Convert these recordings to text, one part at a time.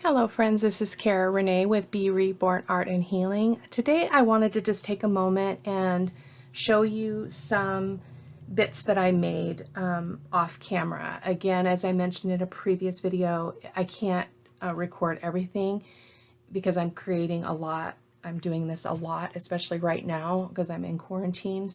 Hello friends, this is Cara-Renee with B.Reborn Art and Healing. Today I wanted to just take a moment and show you some bits that I made off camera. Again, as I mentioned in a previous video, I can't record everything because I'm creating a lot. I'm doing this a lot, especially right now because I'm in quarantine.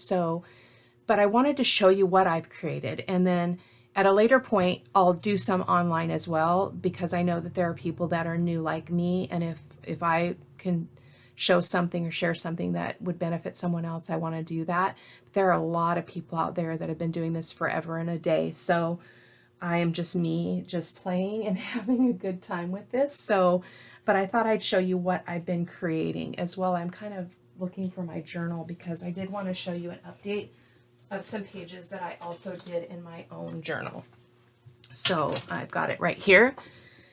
But I wanted to show you what I've created, and then at a later point, I'll do some online as well, because I know that there are people that are new like me, and if I can show something or share something that would benefit someone else, I want to do that. But there are a lot of people out there that have been doing this forever and a day, so I am just me, just playing and having a good time with this. But I thought I'd show you what I've been creating as well. I'm kind of looking for my journal because I did want to show you an update of some pages that I also did in my own journal. So I've got it right here.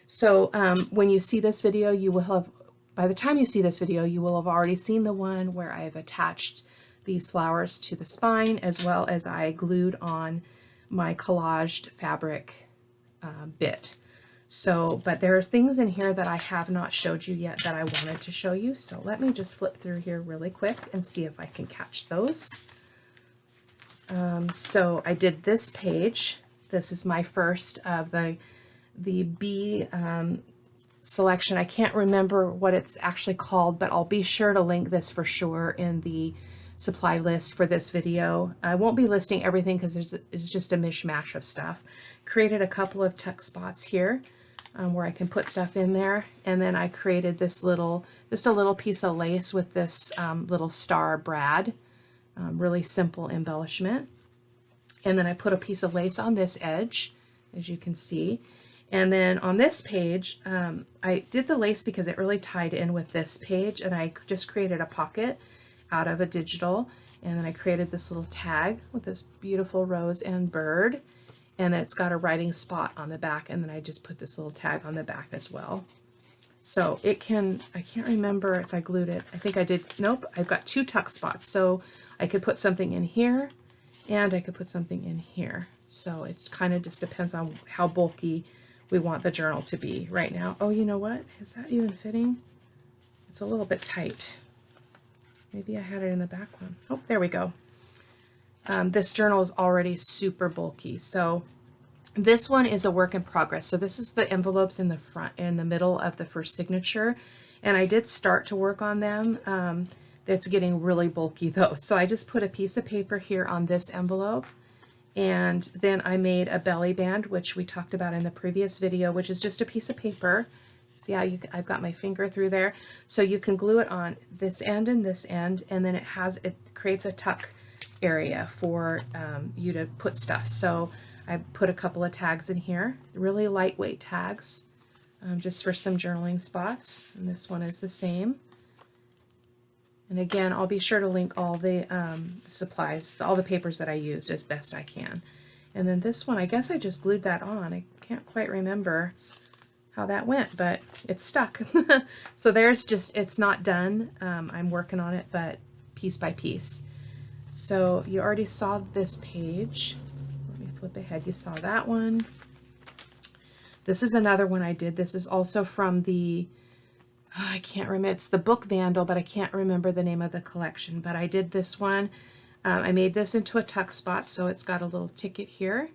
So when you see this video, you will have, by the time you see this video, you will have already seen the one where I have attached these flowers to the spine, as well as I glued on my collaged fabric bit. But there are things in here that I have not showed you yet that I wanted to show you. So let me just flip through here really quick and see if I can catch those. So I did this page. This is my first of the B selection. I can't remember what it's actually called, but I'll be sure to link this for sure in the supply list for this video. I won't be listing everything because it's just a mishmash of stuff. Created a couple of tuck spots here where I can put stuff in there, and then I created this just a little piece of lace with this little star brad. Really simple embellishment. And then I put a piece of lace on this edge, as you can see. And then on this page, I did the lace because it really tied in with this page, and I just created a pocket out of a digital. And then I created this little tag with this beautiful rose and bird. And then it's got a writing spot on the back, and then I just put this little tag on the back as well. So I can't remember if I glued it. I think I did. Nope, I've got two tuck spots. So I could put something in here and I could put something in here. So it kind of just depends on how bulky we want the journal to be right now. Oh, you know what? Is that even fitting? It's a little bit tight. Maybe I had it in the back one. Oh, there we go. This journal is already super bulky. So this one is a work in progress. So this is the envelopes in the front, in the middle of the first signature. And I did start to work on them. It's getting really bulky though. So I just put a piece of paper here on this envelope. And then I made a belly band, which we talked about in the previous video, which is just a piece of paper. See how I've got my finger through there. So you can glue it on this end and this end, and then it creates a tuck area for you to put stuff. So I put a couple of tags in here, really lightweight tags, just for some journaling spots. And this one is the same. And again, I'll be sure to link all the supplies, all the papers that I used as best I can. And then this one, I guess I just glued that on. I can't quite remember how that went, but it's stuck. So it's not done. I'm working on it, but piece by piece. So you already saw this page. Let me flip ahead. You saw that one. This is another one I did. This is also from the, I can't remember, it's the Book Vandel, but I can't remember the name of the collection. But I did this one. I made this into a tuck spot, so it's got a little ticket here,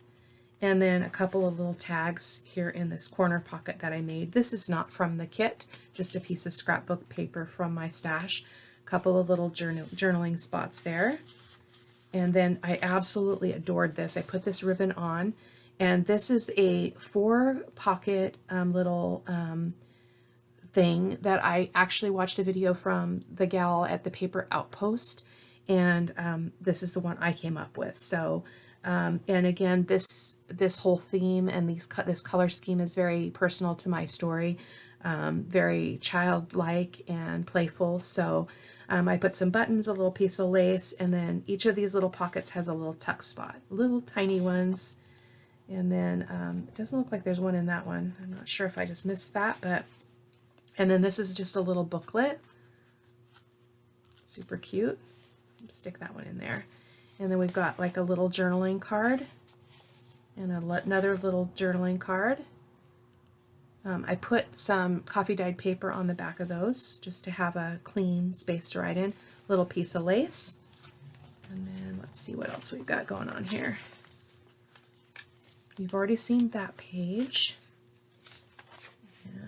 and then a couple of little tags here in this corner pocket that I made. This is not from the kit, just a piece of scrapbook paper from my stash. A couple of little journaling spots there. And then I absolutely adored this. I put this ribbon on, and this is a 4-pocket little thing that I actually watched a video from the gal at the Paper Outpost, and this is the one I came up with. So and again, this whole theme and this color scheme is very personal to my story, very childlike and playful. So I put some buttons, a little piece of lace, and then each of these little pockets has a little tuck spot, little tiny ones. And then it doesn't look like there's one in that one. I'm not sure if I just missed that, but, and then this is just a little booklet. Super cute. Stick that one in there. And then we've got like a little journaling card and another little journaling card. I put some coffee dyed paper on the back of those just to have a clean space to write in. Little piece of lace. And then let's see what else we've got going on here. You've already seen that page.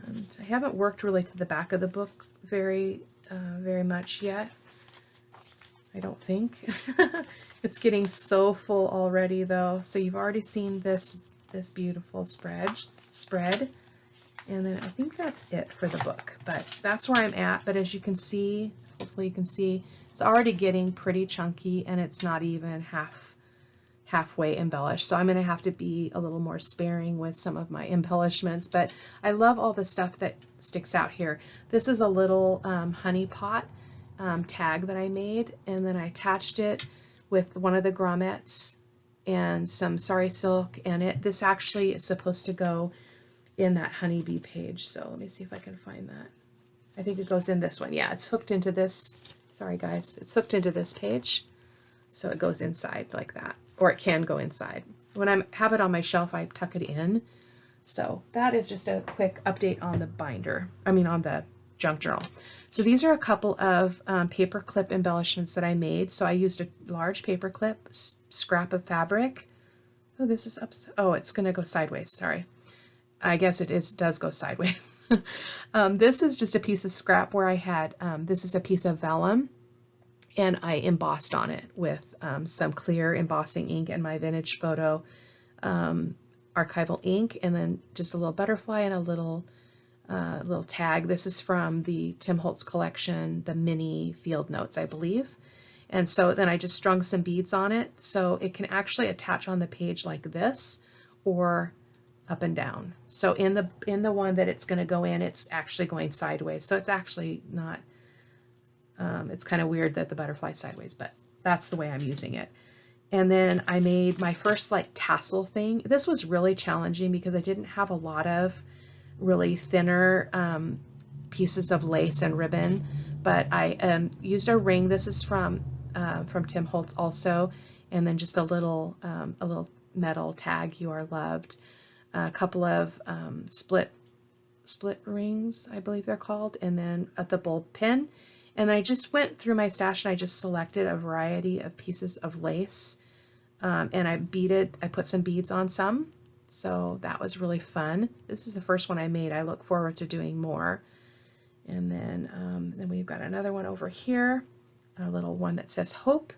And I haven't worked really to the back of the book very much yet. I don't think. It's getting so full already though. So you've already seen this beautiful spread. And then I think that's it for the book, but that's where I'm at. But as you can see, hopefully you can see, it's already getting pretty chunky and it's not even halfway embellished. So I'm going to have to be a little more sparing with some of my embellishments, but I love all the stuff that sticks out here. This is a little honey pot tag that I made, and then I attached it with one of the grommets and some sari silk, and this actually is supposed to go in that honeybee page. So let me see if I can find that. I think it goes in this one. Yeah, it's hooked into this. Sorry guys, it's hooked into this page. So it goes inside like that, or it can go inside. When I have it on my shelf, I tuck it in. So that is just a quick update on the binder. I mean on the junk journal. So these are a couple of paper clip embellishments that I made. So I used a large paper clip, scrap of fabric. Oh, this is oh, it's gonna go sideways, sorry. I guess does go sideways. This is just a piece of scrap where I had, this is a piece of vellum, and I embossed on it with some clear embossing ink and my vintage photo archival ink, and then just a little butterfly and a little tag. This is from the Tim Holtz collection, the mini field notes, I believe. And so then I just strung some beads on it, so it can actually attach on the page like this, or up and down. So in the one that it's going to go in, it's actually going sideways. So it's actually not, it's kind of weird that the butterfly's sideways, but that's the way I'm using it. And then I made my first like tassel thing. This was really challenging because I didn't have a lot of really thinner pieces of lace and ribbon, but I used a ring. This is from Tim Holtz also, and then just a little metal tag, "You Are Loved," a couple of split rings, I believe they're called, and then at the bulb pin. And I just went through my stash and I just selected a variety of pieces of lace, and I put some beads on some. So that was really fun. This is the first one I made. I look forward to doing more. And then we've got another one over here, a little one that says hope.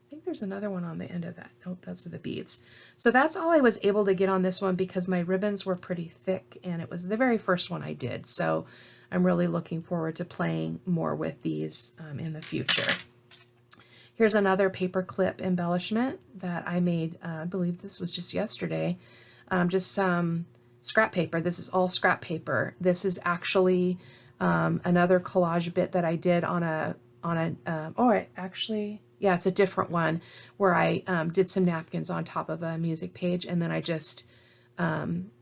I think there's another one on the end of that. Nope, those are the beads. So that's all I was able to get on this one because my ribbons were pretty thick and it was the very first one I did. So I'm really looking forward to playing more with these in the future. Here's another paper clip embellishment that I made. I believe this was just yesterday. Just some scrap paper. This is all scrap paper. This is actually another collage bit that I did yeah, it's a different one where I did some napkins on top of a music page, and then I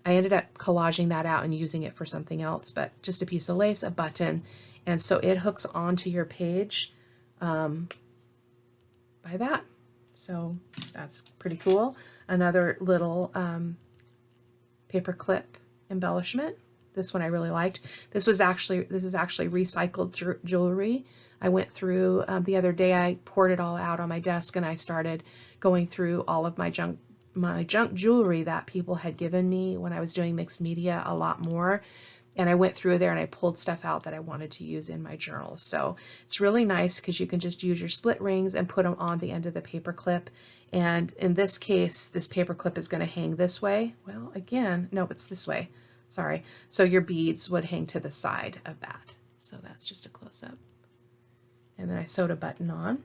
ended up collaging that out and using it for something else, but just a piece of lace, a button, and so it hooks onto your page by that. So that's pretty cool. Another little paper clip embellishment. This one I really liked. This is actually recycled jewelry. I went through the other day, I poured it all out on my desk and I started going through all of my junk jewelry that people had given me when I was doing mixed media a lot more. And I went through there and I pulled stuff out that I wanted to use in my journal. So it's really nice because you can just use your split rings and put them on the end of the paper clip. And in this case, this paper clip is going to hang this way. Well, again, no, it's this way. Sorry. So your beads would hang to the side of that. So that's just a close-up. And then I sewed a button on.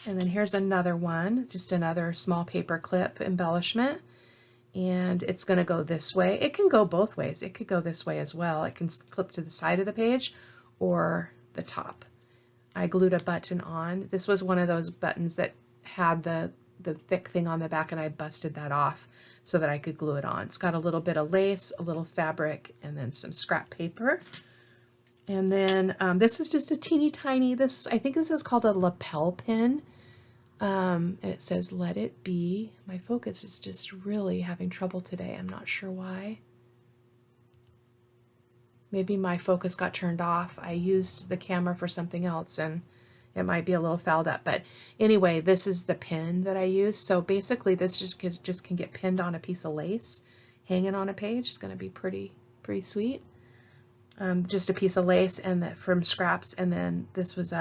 And then here's another one, just another small paper clip embellishment. And it's going to go this way. It can go both ways. It could go this way as well. It can clip to the side of the page or the top. I glued a button on. This was one of those buttons that had the thick thing on the back, and I busted that off so that I could glue it on. It's got a little bit of lace, a little fabric, and then some scrap paper. And then this is just a teeny tiny, I think this is called a lapel pin. And it says, "Let it be." My focus is just really having trouble today. I'm not sure why. maybe my focus got turned off. I used the camera for something else and it might be a little fouled up. But anyway, this is the pin that I use. So basically this just can get pinned on a piece of lace, hanging on a page. It's going to be pretty sweet. Just a piece of lace and that from scraps. And then this was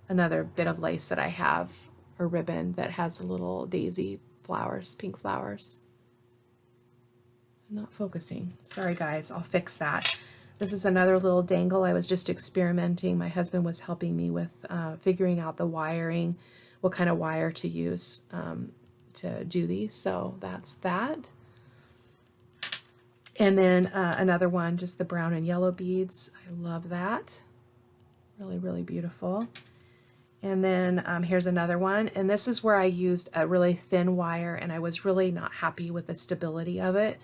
another bit of lace that I have, a ribbon that has the little daisy flowers, pink flowers. I'm not focusing. Sorry guys, I'll fix that. This is another little dangle. I was just experimenting. My husband was helping me with figuring out the wiring, what kind of wire to use to do these. So that's that. And then another one, just the brown and yellow beads. I love that. Really, really beautiful. And then here's another one. And this is where I used a really thin wire and I was really not happy with the stability of it.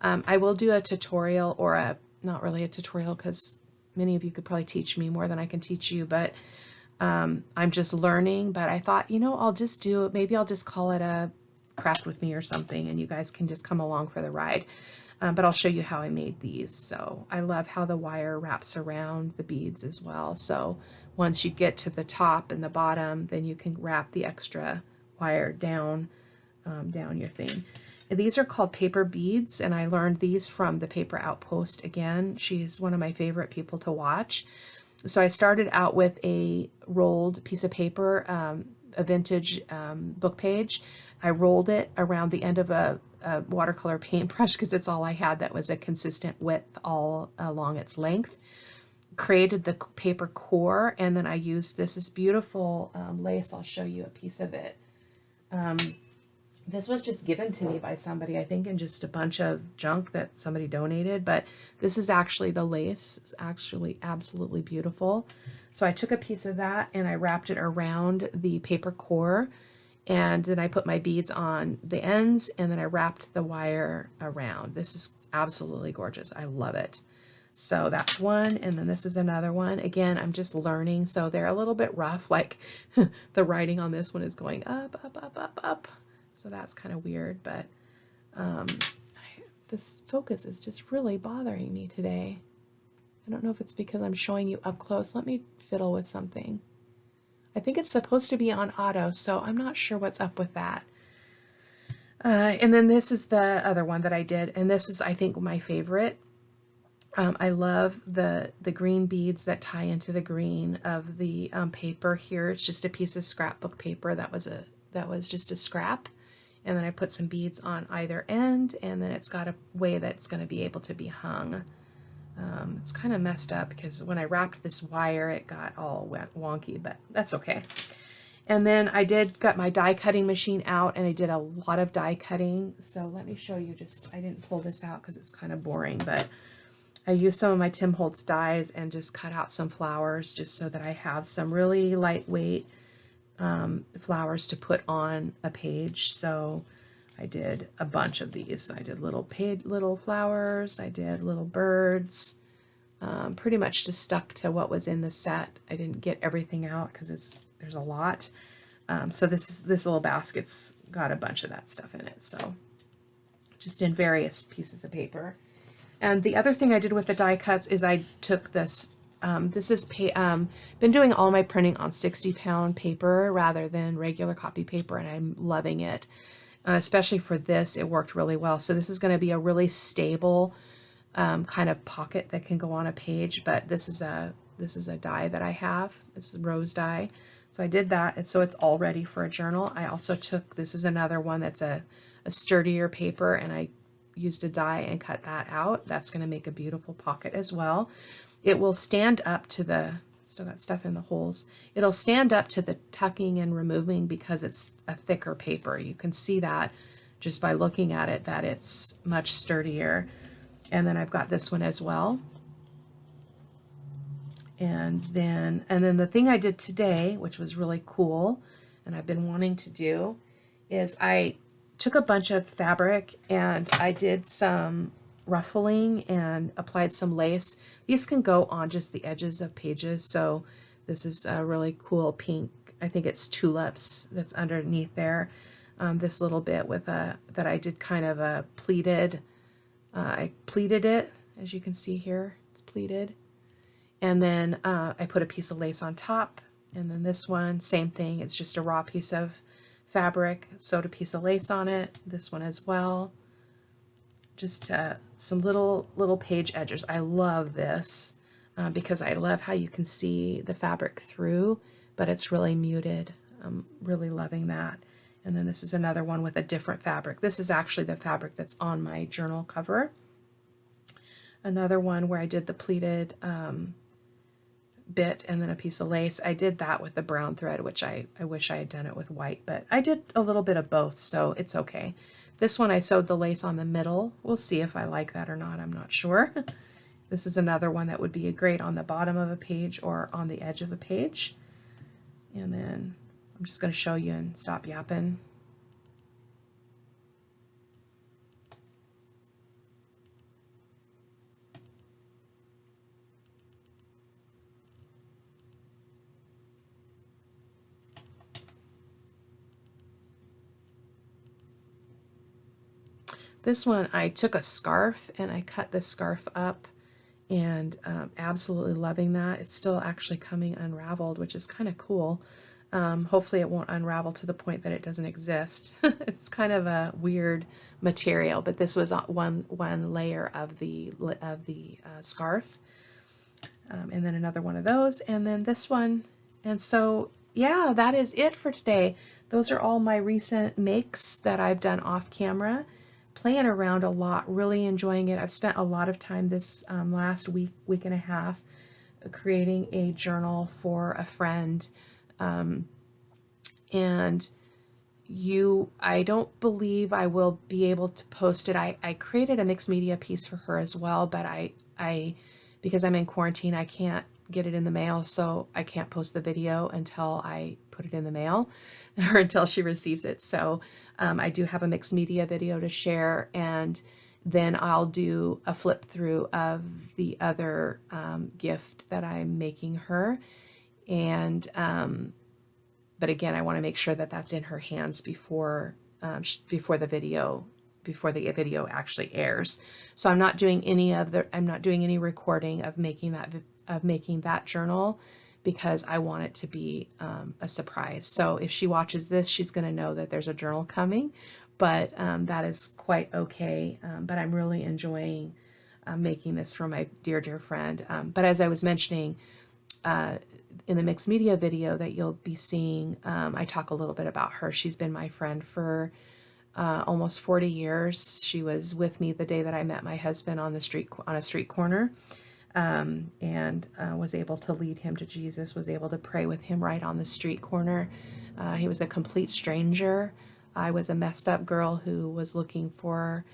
I will do a tutorial, or not really a tutorial because many of you could probably teach me more than I can teach you, but I'm just learning. But I thought, you know, I'll just do it. Maybe I'll just call it a craft with me or something and you guys can just come along for the ride. But I'll show you how I made these. So I love how the wire wraps around the beads as well. So once you get to the top and the bottom, then you can wrap the extra wire down, down your thing. And these are called paper beads, and I learned these from the Paper Outpost again. She's one of my favorite people to watch. So I started out with a rolled piece of paper, a vintage book page. I rolled it around the end of a watercolor paintbrush because it's all I had that was a consistent width all along its length. Created the paper core, and then I used this is beautiful lace. I'll show you a piece of it. This was just given to me by somebody, I think, in just a bunch of junk that somebody donated, but this is actually the lace. It's actually absolutely beautiful. So I took a piece of that and I wrapped it around the paper core, and then I put my beads on the ends, and then I wrapped the wire around. This is absolutely gorgeous. I love it. So that's one, and then this is another one. Again, I'm just learning, so they're a little bit rough, like the writing on this one is going up, up, up, up, up. So that's kind of weird, but this focus is just really bothering me today. I don't know if it's because I'm showing you up close. Let me fiddle with something. I think it's supposed to be on auto, so I'm not sure what's up with that. And then this is the other one that I did, and this is, I think, my favorite. I love the green beads that tie into the green of the paper here. It's just a piece of scrapbook paper that was just a scrap. And then I put some beads on either end, and then it's got a way that it's going to be able to be hung. It's kind of messed up because when I wrapped this wire, it got all wonky, but that's okay. And then I got my die cutting machine out, and I did a lot of die cutting. So let me show you I didn't pull this out because it's kind of boring, but I used some of my Tim Holtz dies and just cut out some flowers just so that I have some really lightweight flowers to put on a page. So I did a bunch of these. I did little flowers. I did little birds. Pretty much just stuck to what was in the set. I didn't get everything out because there's a lot. So this little basket's got a bunch of that stuff in it. So just in various pieces of paper. And the other thing I did with the die cuts is I took this. This is been doing all my printing on 60-pound paper rather than regular copy paper, and I'm loving it. Especially for this, it worked really well. So this is going to be a really stable kind of pocket that can go on a page. But this is a die that I have. This is rose die. So I did that, and so it's all ready for a journal. I also took, this is another one that's a sturdier paper, and I used a die and cut that out. That's going to make a beautiful pocket as well. It will stand up to the, still got stuff in the holes. It'll stand up to the tucking and removing because it's a thicker paper. You can see that just by looking at it, that it's much sturdier. And then I've got this one as well. And then the thing I did today, which was really cool, and I've been wanting to do, is I took a bunch of fabric and I did some ruffling and applied some lace. These can go on just the edges of pages. So this is a really cool pink, I think it's tulips that's underneath there. This little bit with that I did kind of a pleated, I pleated it, as you can see here. It's pleated. And then I put a piece of lace on top. And then this one, same thing. It's just a raw piece of fabric, sewed a piece of lace on it. This one as well. Just some little page edges. I love this because I love how you can see the fabric through, but it's really muted. I'm really loving that. And then this is another one with a different fabric. This is actually the fabric that's on my journal cover. Another one where I did the pleated bit and then a piece of lace. I did that with the brown thread, which I wish I had done it with white, but I did a little bit of both, so it's okay. This one I sewed the lace on the middle. We'll see if I like that or not. I'm not sure. This is another one that would be great on the bottom of a page or on the edge of a page. And then I'm just going to show you and stop yapping. This one, I took a scarf and I cut this scarf up, and absolutely loving that. It's still actually coming unraveled, which is kind of cool. Hopefully it won't unravel to the point that it doesn't exist. It's kind of a weird material, but this was one layer of the scarf, and then another one of those, and then this one. And so yeah, that is it for today. Those are all my recent makes that I've done off camera. Playing around a lot, really enjoying it. I've spent a lot of time this last week and a half creating a journal for a friend. And I don't believe I will be able to post it. I created a mixed media piece for her as well, but because I'm in quarantine, I can't get it in the mail, so I can't post the video until I put it in the mail or until she receives it. So I do have a mixed media video to share, and then I'll do a flip through of the other gift that I'm making her. And but again, I want to make sure that that's in her hands before the video actually airs. So I'm not doing any recording of making that journal, because I want it to be a surprise. So if she watches this, she's going to know that there's a journal coming, but that is quite okay. But I'm really enjoying making this for my dear friend. But as I was mentioning, in the mixed media video that you'll be seeing, I talk a little bit about her. She's been my friend for almost 40 years. She was with me the day that I met my husband on a street corner, and was able to lead him to Jesus, was able to pray with him right on the street corner. He was a complete stranger. I was a messed up girl who was looking for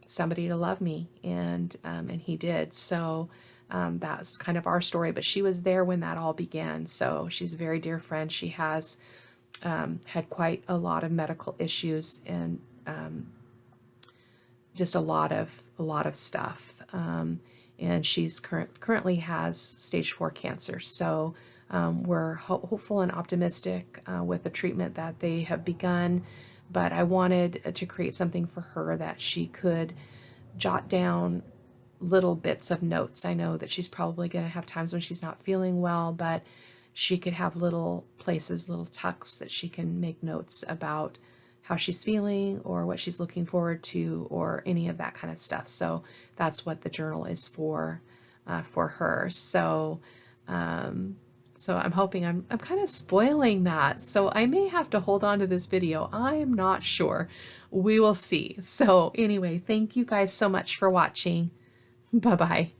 somebody to love me, and he did. So that's kind of our story, but she was there when that all began. So she's a very dear friend. She has had quite a lot of medical issues, and just a lot of stuff. And she's currently has stage 4 cancer. So we're hopeful and optimistic with the treatment that they have begun. But I wanted to create something for her that she could jot down little bits of notes. I know that she's probably going to have times when she's not feeling well, but she could have little places, little tucks that she can make notes about how she's feeling or what she's looking forward to or any of that kind of stuff. So that's what the journal is for her. So so I'm hoping I'm kind of spoiling that. So I may have to hold on to this video. I'm not sure. We will see. So anyway, thank you guys so much for watching. Bye-bye.